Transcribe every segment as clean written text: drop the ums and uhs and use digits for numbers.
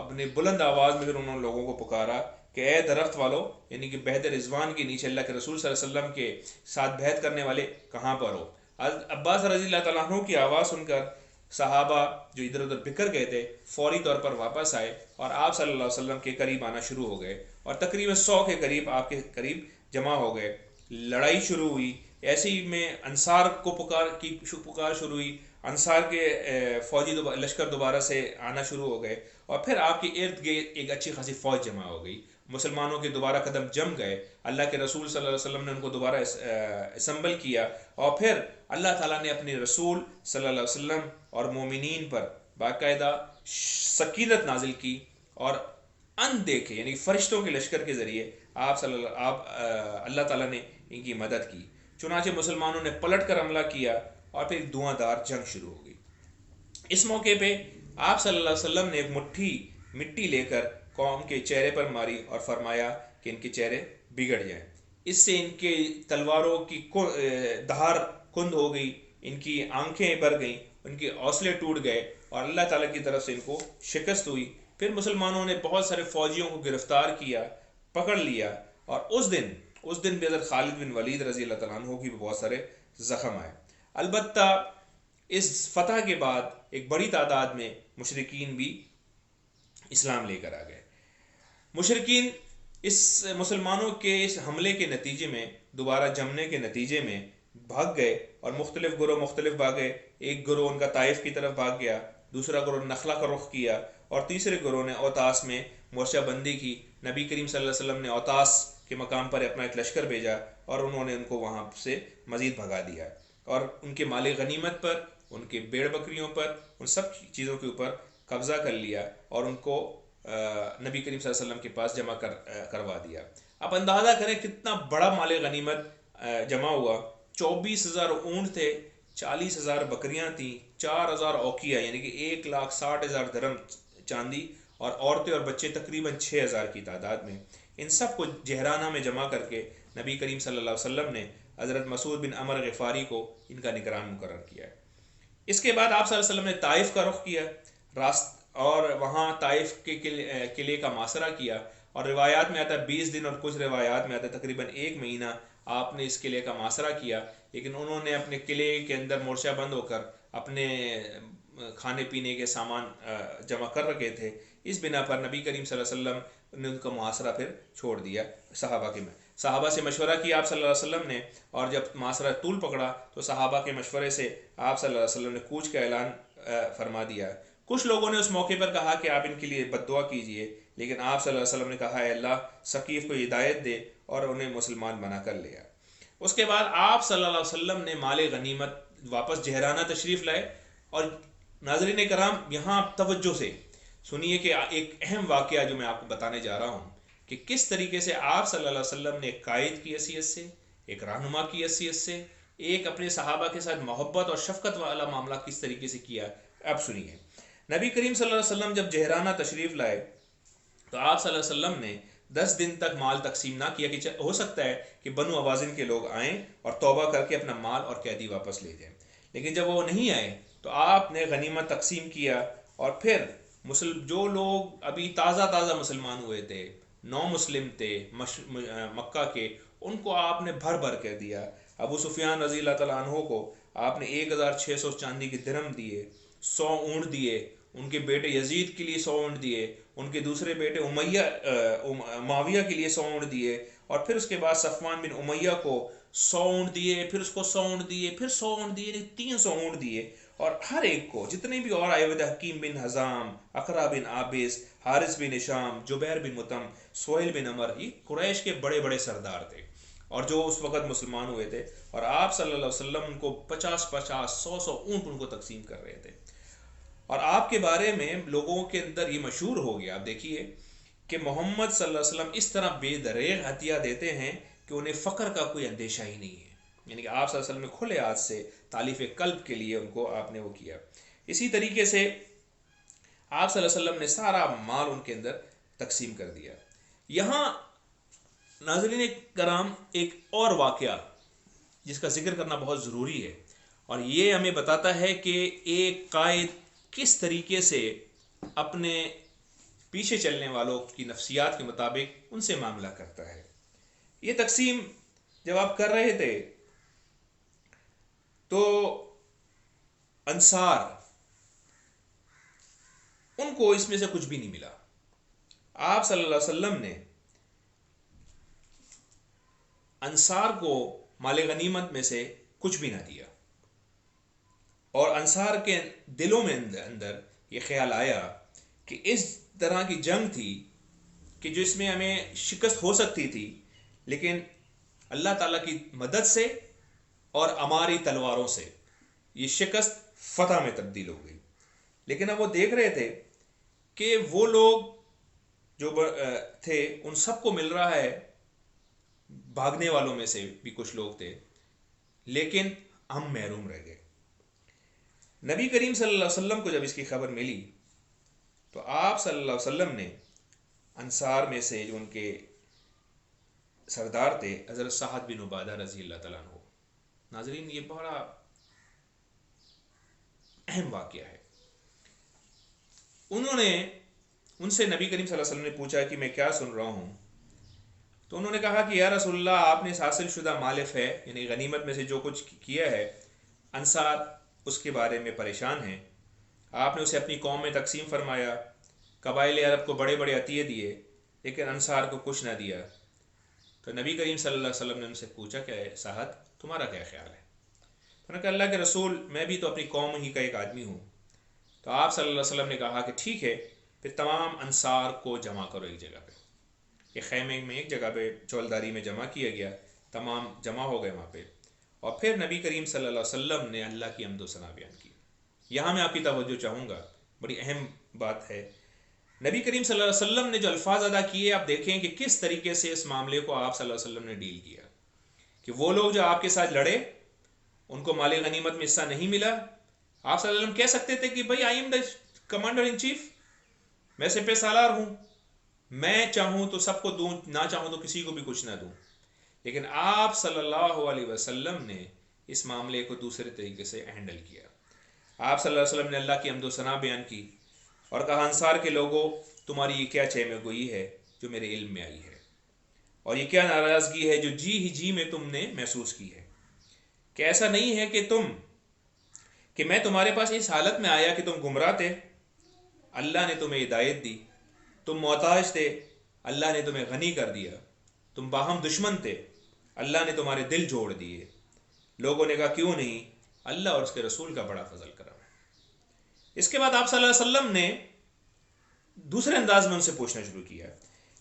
اپنے بلند آواز میں پھر انہوں نے لوگوں کو پکارا کہ اے درخت والو، یعنی کہ بیعت رضوان کے نیچے اللہ کے رسول صلی اللہ علیہ وسلم کے ساتھ بیعت کرنے والے کہاں پر ہو؟ عباس رضی اللہ تعالیٰ عنہ کی آواز سن کر صحابہ جو ادھر ادھر بکھر گئے تھے فوری طور پر واپس آئے اور آپ صلی اللہ علیہ وسلم کے قریب آنا شروع ہو گئے، اور تقریباً 100 کے قریب آپ کے قریب جمع ہو گئے۔ لڑائی شروع ہوئی، ایسے ہی میں انصار کو پکار شروع ہوئی، انصار کے فوجی لشکر دوبارہ سے آنا شروع ہو گئے، اور پھر آپ کے ارد گرد ایک اچھی خاصی فوج جمع ہو گئی، مسلمانوں کے دوبارہ قدم جم گئے، اللہ کے رسول صلی اللہ علیہ وسلم نے ان کو دوبارہ اسمبل کیا، اور پھر اللہ تعالیٰ نے اپنے رسول صلی اللہ علیہ وسلم اور مومنین پر باقاعدہ سکینت نازل کی، اور دیکھے یعنی فرشتوں کے لشکر کے ذریعے اللہ تعالیٰ نے ان کی مدد کی۔ چنانچہ مسلمانوں نے پلٹ کر حملہ کیا اور پھر ایک دھواں دار جنگ شروع ہو گئی۔ اس موقع پہ آپ صلی اللہ علیہ وسلم نے ایک مٹھی مٹی لے کر قوم کے چہرے پر ماری اور فرمایا کہ ان کے چہرے بگڑ جائیں۔ اس سے ان کے تلواروں کی دھار کند ہو گئی، ان کی آنکھیں بھر گئیں، ان کے حوصلے ٹوٹ گئے، اور اللہ تعالیٰ کی طرف سے ان کو شکست ہوئی۔ پھر مسلمانوں نے بہت سارے فوجیوں کو گرفتار کیا، پکڑ لیا، اور اس دن بھی حضرت خالد بن ولید رضی اللہ تعالیٰ عنہ کی بھی بہت سارے زخم آئے۔ البتہ اس فتح کے بعد ایک بڑی تعداد میں مشرکین بھی اسلام لے کر آ گئے۔ مشرکین اس مسلمانوں کے اس حملے کے نتیجے میں دوبارہ جمنے کے نتیجے میں بھاگ گئے، اور مختلف گروہ مختلف بھاگے۔ ایک گروہ ان کا طائف کی طرف بھاگ گیا، دوسرا گروہ نخلا کا رخ کیا، اور تیسرے گروہ نے اوتاس میں مورچہ بندی کی۔ نبی کریم صلی اللہ علیہ وسلم نے اوتاس کے مقام پر اپنا ایک لشکر بھیجا، اور انہوں نے ان کو وہاں سے مزید بھگا دیا، اور ان کے مال غنیمت پر، ان کے بھیڑ بکریوں پر، ان سب چیزوں کے اوپر قبضہ کر لیا، اور ان کو نبی کریم صلی اللہ علیہ وسلم کے پاس جمع کروا دیا۔ اب اندازہ کریں کتنا بڑا مال غنیمت جمع ہوا۔ 24,000 اونٹ تھے، 40,000 بکریاں تھیں، 4,000 اوقیہ یعنی کہ 1,60,000 درہم چاندی، اور عورتیں اور بچے تقریباً 6,000 کی تعداد میں۔ ان سب کو جہرانہ میں جمع کر کے نبی کریم صلی اللہ علیہ وسلم نے حضرت مسعود بن عمر غفاری کو ان کا نگران مقرر کیا۔ اس کے بعد آپ صلی اللہ علیہ وسلم نے طائف کا رخ کیا اور وہاں طائف کے قلعے کا محاصرہ کیا، اور روایات میں آتا ہے 20 دن، اور کچھ روایات میں آتا ہے تقریباً 1 مہینہ آپ نے اس قلعے کا محاصرہ کیا، لیکن انہوں نے اپنے قلعے کے اندر مورچہ بند ہو کر اپنے کھانے پینے کے سامان جمع کر رکھے تھے۔ اس بنا پر نبی کریم صلی اللہ علیہ وسلم نے ان کا محاصرہ پھر چھوڑ دیا۔ صحابہ سے مشورہ کیا آپ صلی اللہ علیہ وسلم نے، اور جب محاصرہ طول پکڑا تو صحابہ کے مشورے سے آپ صلی اللہ علیہ وسلم نے کوچ کا اعلان فرما دیا۔ کچھ لوگوں نے اس موقع پر کہا کہ آپ ان کے لیے بد دعا کیجئے، لیکن آپ صلی اللہ علیہ وسلم نے کہا اے اللہ ثقیف کو ہدایت دے، اور انہیں مسلمان بنا کر لیا۔ اس کے بعد آپ صلی اللہ علیہ وسلم نے مال غنیمت واپس جہرانہ تشریف لائے، اور ناظرین کرام یہاں توجہ سے سنیے کہ ایک اہم واقعہ جو میں آپ کو بتانے جا رہا ہوں کہ کس طریقے سے آپ صلی اللہ علیہ وسلم نے ایک قائد کی حیثیت سے، ایک رہنما کی حیثیت سے، ایک اپنے صحابہ کے ساتھ محبت اور شفقت والا معاملہ کس طریقے سے کیا۔ اب سنیے، نبی کریم صلی اللہ علیہ وسلم جب جہرانہ تشریف لائے تو آپ صلی اللہ علیہ وسلم نے 10 دن تک مال تقسیم نہ کیا، کہ ہو سکتا ہے کہ بنو اوازن کے لوگ آئیں اور توبہ کر کے اپنا مال اور قیدی واپس لے جائیں، لیکن جب وہ نہیں آئے تو آپ نے غنیمت تقسیم کیا، اور پھر جو لوگ ابھی تازہ مسلمان ہوئے تھے، نو مسلم تھے مکہ کے، ان کو آپ نے بھر بھر کر دیا۔ ابو سفیان رضی اللہ تعالیٰ عنہ کو آپ نے 1,600 چاندی کے درہم دیے، 100 اونٹ دیے، ان کے بیٹے یزید کے لیے 100 اونٹ دیے، ان کے دوسرے بیٹے معاویہ کے لیے 100 اونٹ دیے، اور پھر اس کے بعد صفوان بن امیہ کو 100 اونٹ دیے، پھر اس کو 100 اونٹ دیے، پھر 100 اونٹ دیے، 300 اونٹ دیے، اور ہر ایک کو جتنے بھی اور آئے ہوئے تھے، حکیم بن حزام، اقرا بن عابس، حارث بن ہشام، جبیر بن مطعم، سہیل بن عمر، یہ قریش کے بڑے بڑے سردار تھے اور جو اس وقت مسلمان ہوئے تھے، اور آپ صلی اللہ علیہ وسلم ان کو 50 100 اونٹ ان کو تقسیم کر رہے تھے۔ اور آپ کے بارے میں لوگوں کے اندر یہ مشہور ہو گیا، آپ دیکھیے کہ محمد صلی اللہ علیہ وسلم اس طرح بے دریغ عطیہ دیتے ہیں کہ انہیں فقر کا کوئی اندیشہ ہی نہیں ہے، یعنی کہ آپ صلی اللہ علیہ وسلم نے کھلے ہاتھ سے تالیف قلب کے لیے ان کو آپ نے وہ کیا۔ اسی طریقے سے آپ صلی اللہ علیہ وسلم نے سارا مال ان کے اندر تقسیم کر دیا۔ یہاں ناظرین کرام ایک اور واقعہ جس کا ذکر کرنا بہت ضروری ہے، اور یہ ہمیں بتاتا ہے کہ ایک قائد کس طریقے سے اپنے پیچھے چلنے والوں کی نفسیات کے مطابق ان سے معاملہ کرتا ہے۔ یہ تقسیم جب آپ کر رہے تھے تو انصار ان کو اس میں سے کچھ بھی نہیں ملا۔ آپ صلی اللہ علیہ وسلم نے انصار کو مال غنیمت میں سے کچھ بھی نہ دیا، اور انصار کے دلوں میں اندر یہ خیال آیا کہ اس طرح کی جنگ تھی کہ جو اس میں ہمیں شکست ہو سکتی تھی، لیکن اللہ تعالیٰ کی مدد سے اور ہماری تلواروں سے یہ شکست فتح میں تبدیل ہو گئی۔ لیکن اب وہ دیکھ رہے تھے کہ وہ لوگ جو تھے ان سب کو مل رہا ہے، بھاگنے والوں میں سے بھی کچھ لوگ تھے، لیکن ہم محروم رہ گئے۔ نبی کریم صلی اللہ علیہ وسلم کو جب اس کی خبر ملی تو آپ صلی اللہ علیہ وسلم نے انصار میں سے جو ان کے سردار تھے حضرت سعد بن عبادہ رضی اللہ تعالیٰ عنہ، ناظرین یہ بڑا اہم واقعہ ہے، انہوں نے ان سے نبی کریم صلی اللہ علیہ وسلم نے پوچھا کہ میں کیا سن رہا ہوں، تو انہوں نے کہا کہ یا رسول اللہ، آپ نے حاصل شدہ مالف ہے، یعنی غنیمت میں سے جو کچھ کیا ہے، انصار اس کے بارے میں پریشان ہیں، آپ نے اسے اپنی قوم میں تقسیم فرمایا، قبائل عرب کو بڑے بڑے عطیے دیے، لیکن انصار کو کچھ نہ دیا۔ تو نبی کریم صلی اللہ علیہ وسلم نے ان سے پوچھا کہ سعد تمہارا کیا خیال ہے؟ انہوں نے کہا اللہ کے رسول، میں بھی تو اپنی قوم ہی کا ایک آدمی ہوں۔ تو آپ صلی اللہ علیہ وسلم نے کہا کہ ٹھیک ہے، پھر تمام انصار کو جمع کرو ایک جگہ پہ۔ یہ خیمے میں ایک جگہ پہ چولداری میں جمع کیا گیا، تمام جمع ہو گئے وہاں پہ، اور پھر نبی کریم صلی اللہ علیہ وسلم نے اللہ کی حمد و ثنا بیان کی۔ یہاں میں آپ کی توجہ چاہوں گا، بڑی اہم بات ہے۔ نبی کریم صلی اللہ علیہ وسلم نے جو الفاظ ادا کیے، آپ دیکھیں کہ کس طریقے سے اس معاملے کو آپ صلی اللہ علیہ وسلم نے ڈیل کیا، کہ وہ لوگ جو آپ کے ساتھ لڑے ان کو مال غنیمت میں حصہ نہیں ملا۔ آپ صلی اللہ علیہ وسلم کہہ سکتے تھے کہ بھائی I am the commander in chief, میں سپہ سالار ہوں، میں چاہوں تو سب کو دوں، نہ چاہوں تو کسی کو بھی کچھ نہ دوں، لیکن آپ صلی اللہ علیہ وسلم نے اس معاملے کو دوسرے طریقے سے ہینڈل کیا۔ آپ صلی اللہ علیہ وسلم نے اللہ کی حمد و ثنا بیان کی اور کہا انصار کے لوگوں، تمہاری یہ کیا چہ میں گوئی ہے جو میرے علم میں آئی ہے، اور یہ کیا ناراضگی ہے جو جی میں تم نے محسوس کی ہے، کہ ایسا نہیں ہے کہ میں تمہارے پاس اس حالت میں آیا کہ تم گمراہ تھے، اللہ نے تمہیں ہدایت دی، تم محتاج تھے، اللہ نے تمہیں غنی کر دیا، تم باہم دشمن تھے، اللہ نے تمہارے دل جوڑ دیے۔ لوگوں نے کہا کیوں نہیں، اللہ اور اس کے رسول کا بڑا فضل کرم ہے۔ اس کے بعد آپ صلی اللہ علیہ وسلم نے دوسرے انداز میں ان سے پوچھنا شروع کیا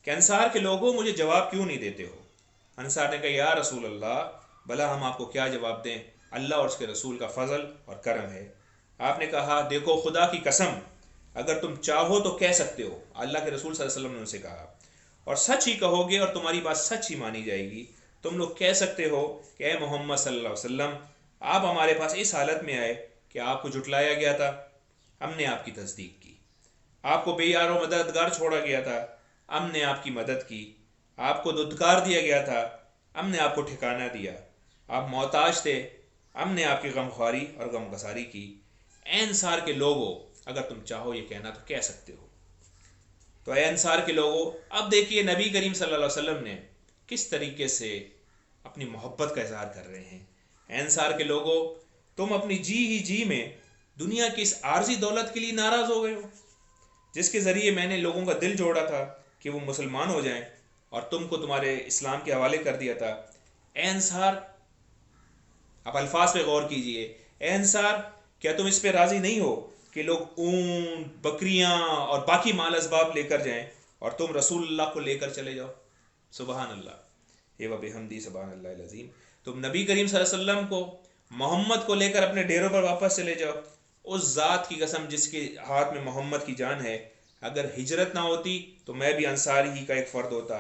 کہ انصار کے لوگوں مجھے جواب کیوں نہیں دیتے ہو؟ انصار نے کہا یا رسول اللہ، بھلا ہم آپ کو کیا جواب دیں، اللہ اور اس کے رسول کا فضل اور کرم ہے۔ آپ نے کہا دیکھو خدا کی قسم، اگر تم چاہو تو کہہ سکتے ہو، اللہ کے رسول صلی اللہ علیہ وسلم نے ان سے کہا، اور سچ ہی کہو گے اور تمہاری بات سچ ہی مانی جائے گی۔ تم لوگ کہہ سکتے ہو کہ اے محمد صلی اللہ علیہ وسلم، آپ ہمارے پاس اس حالت میں آئے کہ آپ کو جھٹلایا گیا تھا، ہم نے آپ کی تصدیق کی، آپ کو بے یار و مددگار چھوڑا گیا تھا، ہم نے آپ کی مدد کی، آپ کو دھتکار دیا گیا تھا، ہم نے آپ کو ٹھکانہ دیا، آپ محتاج تھے، ہم نے آپ کی غمخواری اور غمگساری کی۔ اے انصار کے لوگوں، اگر تم چاہو یہ کہنا تو کہہ سکتے ہو۔ تو اے انصار کے لوگوں، اب دیکھیے نبی کریم صلی اللہ علیہ وسلم نے کس طریقے سے اپنی محبت کا اظہار کر رہے ہیں۔ اے انصار کے لوگوں، تم اپنی جی میں دنیا کی اس عارضی دولت کے لیے ناراض ہو گئے ہو، جس کے ذریعے میں نے لوگوں کا دل جوڑا تھا کہ وہ مسلمان ہو جائیں، اور تم کو تمہارے اسلام کے حوالے کر دیا تھا۔ اے انصار، آپ الفاظ پہ غور کیجئے، اے انصار، کیا تم اس پہ راضی نہیں ہو کہ لوگ اونٹ، بکریاں اور باقی مال اسباب لے کر جائیں اور تم رسول اللہ کو لے کر چلے جاؤ؟ سبحان اللہ، یہ وبحمدی سبحان اللہ العظیم۔ تم نبی کریم صلی اللہ علیہ وسلم کو، محمد کو لے کر اپنے ڈیروں پر واپس چلے جاؤ۔ اس ذات کی قسم جس کے ہاتھ میں محمد کی جان ہے، اگر ہجرت نہ ہوتی تو میں بھی انصار ہی کا ایک فرد ہوتا۔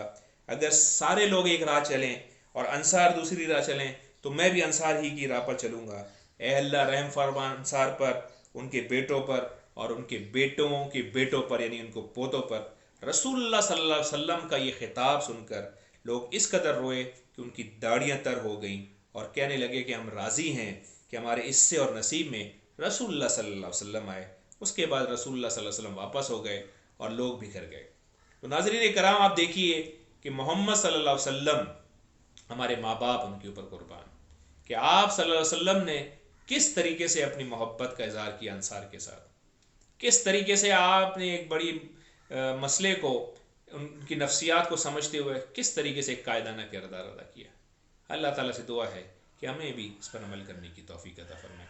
اگر سارے لوگ ایک راہ چلیں اور انصار دوسری راہ چلیں تو میں بھی انصار ہی کی راہ پر چلوں گا۔ اے اللہ، رحم فرما انصار پر، ان کے بیٹوں پر اور ان کے بیٹوں کے بیٹوں پر، یعنی ان کو پوتوں پر۔ رسول اللہ صلی اللہ علیہ وسلم کا یہ خطاب سن کر لوگ اس قدر روئے کہ ان کی داڑیاں تر ہو گئیں اور کہنے لگے کہ ہم راضی ہیں کہ ہمارے حصے اور نصیب میں رسول اللہ صلی اللہ علیہ وسلم آئے۔ اس کے بعد رسول اللہ صلی اللہ علیہ وسلم واپس ہو گئے اور لوگ بکھر گئے۔ تو ناظرین کرام آپ دیکھیے کہ محمد صلی اللہ علیہ وسلم، ہمارے ماں باپ ان کے اوپر قربان، کہ آپ صلی اللہ علیہ وسلم نے کس طریقے سے اپنی محبت کا اظہار کیا انصار کے ساتھ، کس طریقے سے آپ نے ایک بڑی مسئلے کو، ان کی نفسیات کو سمجھتے ہوئے کس طریقے سے ایک قائدانہ کردار ادا کیا۔ اللہ تعالیٰ سے دعا ہے کہ ہمیں بھی اس پر عمل کرنے کی توفیق عطا فرمائے۔